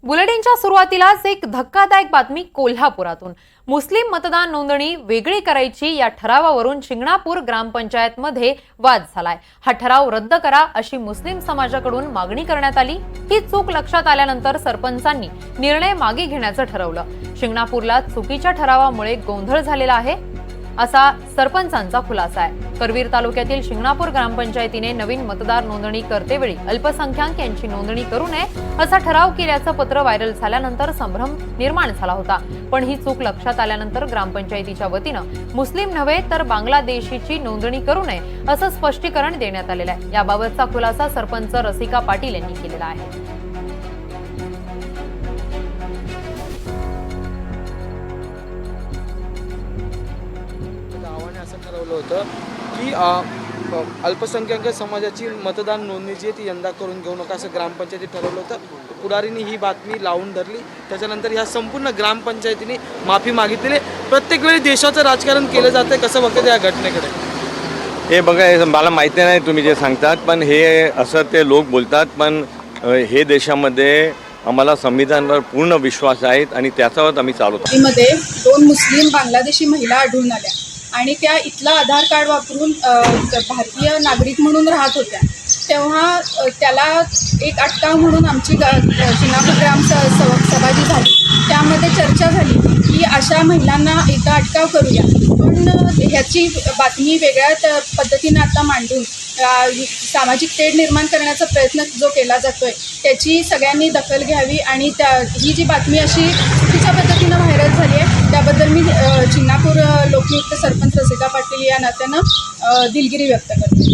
बुलेटिनच्या सुरुवातीलाच एक धक्कादायक बातमी कोल्हापुरातून। मुस्लिम मतदान नोंदणी वेगळी करायची या ठरावावरून शिंगणापूर ग्रामपंचायतमध्ये वाद झालाय। हा ठराव रद्द करा अशी मुस्लिम समाजाकडून मागणी करण्यात आली। ही चूक लक्षात आल्यानंतर सरपंचांनी निर्णय मागे घेण्याचं ठरवलं। शिंगणापूरला चुकीच्या ठरावामुळे गोंधळ झालेला आहे असा सरपंचांचा खुलासा आहे। करवीर तालुक्यातील शिंगणापूर ग्रामपंचायतीने नवीन मतदार नोंदणी करतेवेळी अल्पसंख्याक यांची नोंदणी करू नये असा ठराव केल्याचं पत्र व्हायरल झाल्यानंतर संभ्रम निर्माण झाला होता। पण ही चूक लक्षात आल्यानंतर ग्रामपंचायतीच्या वतीनं मुस्लिम नव्हे तर बांगलादेशीची नोंदणी करू नये असं स्पष्टीकरण देण्यात आलेलं आहे। याबाबतचा खुलासा सरपंच रसिका पाटील यांनी केलेला आहे। ठरवलं होतं की अल्पसंख्याक समाजाची मतदान नोंदणी जी आहे ती यंदा करून घेऊ नका असं ग्रामपंचायतीत ठरवलं होतं। पुढारीने ही बातमी लावून धरली। त्याच्यानंतर ह्या संपूर्ण ग्रामपंचायतीने माफी मागितलेली। प्रत्येक वेळी देशाचं राजकारण केलं जातं, कसं बघतं या घटनेकडे? हे बघा, हे मला माहिती नाही तुम्ही जे सांगतात, पण हे असं ते लोक बोलतात, पण हे देशामध्ये आम्हाला संविधानावर पूर्ण विश्वास आहे आणि त्याच्यावर आम्ही चालवतो। मध्ये 2 मुस्लिम बांगलादेशी महिला आढळून आल्या आणि त्या इथला आधार कार्ड वापरून भारतीय नागरिक म्हणून राहत होत्या। तेव्हा त्याला एक अटकाव म्हणून आमची शिंगणापूर ग्राम सभा जी झाली त्यामध्ये चर्चा झाली की अशा महिलांना इथं अटकाव करूया। पण ह्याची बातमी वेगळ्या पद्धतीने आता मांडून सामाजिक तेढ निर्माण करण्याचा प्रयत्न जो केला जातोय त्याची सगळ्यांनी दखल घ्यावी आणि ही जी बातमी अशी चुकीच्या पद्धतीनं व्हायरल झाली आहे त्याबद्दल मी शिंगणापूर लोकनियुक्त सरपंच रसिका पाटील या नात्यानं दिलगिरी व्यक्त करते।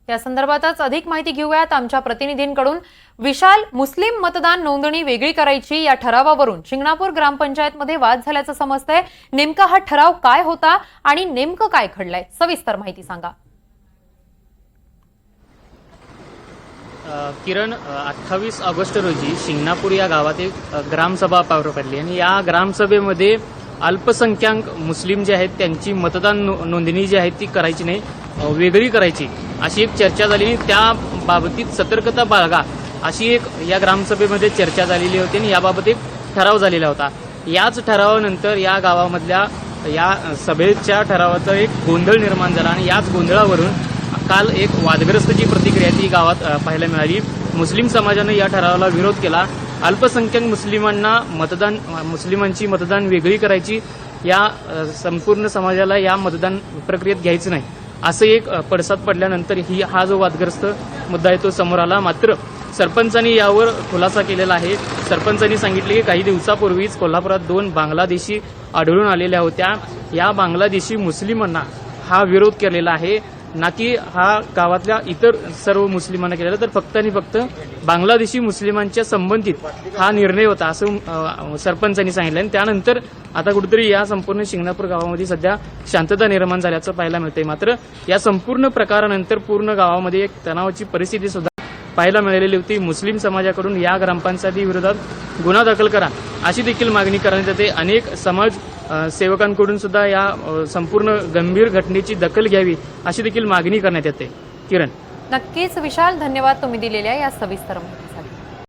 या संदर्भातच अधिक माहिती घेऊयात आमच्या प्रतिनिधींकडून। विशाल, मुस्लिम मतदान नोंदणी वेगळी करायची या ठरावावरून शिंगणापूर ग्रामपंचायतमध्ये वाद झाल्याचं समजतंय। नेमका हा ठराव काय होता आणि नेमकं काय घडलंय, सविस्तर माहिती सांगा। किरण, 28 ऑगस्ट रोजी शिंगणापूर या गावात एक ग्रामसभा पार पडली आणि या ग्रामसभेमध्ये अल्पसंख्याक मुस्लिम जे आहेत त्यांची मतदान नोंदणी जी आहे ती करायची नाही, वेगळी करायची अशी एक चर्चा झाली। त्या बाबतीत सतर्कता बाळगा अशी एक या ग्रामसभेमध्ये चर्चा झालेली होती आणि याबाबत एक ठराव झालेला होता। याच ठरावानंतर या गावामधल्या या सभेच्या ठरावाचा एक गोंधळ निर्माण झाला आणि याच गोंधळावरून काल एक वादग्रस्त जी प्रतिक्रिया ती गावात पाहायला मिळाली। मुस्लिम समाजाने या ठरावाला विरोध केला। अल्पसंख्याक मुस्लिमांची मतदान वेगळी करायची, या संपूर्ण समाजाला या मतदान प्रक्रियेत घ्यायचं नाही असं एक पडसाद पडल्यानंतर हा जो वादग्रस्त मुद्दा आहे तो समोर आला। मात्र सरपंचांनी यावर खुलासा केलेला आहे। सरपंचांनी सांगितले की काही दिवसापूर्वीच कोल्हापुरात 2 बांगलादेशी आढळून आलेल्या होत्या। या बांगलादेशी मुस्लिमांना हा विरोध केलेला आहे, ना की हा गावातल्या इतर सर्व मुस्लिमांना केलेला, तर फक्त आणि फक्त बांगलादेशी मुस्लिमांच्या संबंधित हा निर्णय होता असं सरपंचांनी सांगितलं। आणि त्यानंतर आता कुठेतरी या संपूर्ण शिंगणापूर गावामध्ये सध्या शांतता निर्माण झाल्याचं पाहायला मिळतंय। मात्र या संपूर्ण प्रकारानंतर पूर्ण गावामध्ये एक तणावाची परिस्थिती सुद्धा पाहायला मिळालेली होती। मुस्लिम समाजाकडून या ग्रामपंचायती विरोधात गुन्हा दाखल करा अशी देखील मागणी करण्यात येते। अनेक समाज सेवकांकडून सुद्धा या संपूर्ण गंभीर घटनेची दखल घ्यावी अशी देखील मागणी करण्यात येते। किरण, नक्कीच विशाल, धन्यवाद तुम्ही दिलेल्या या सविस्तर माहितीसाठी।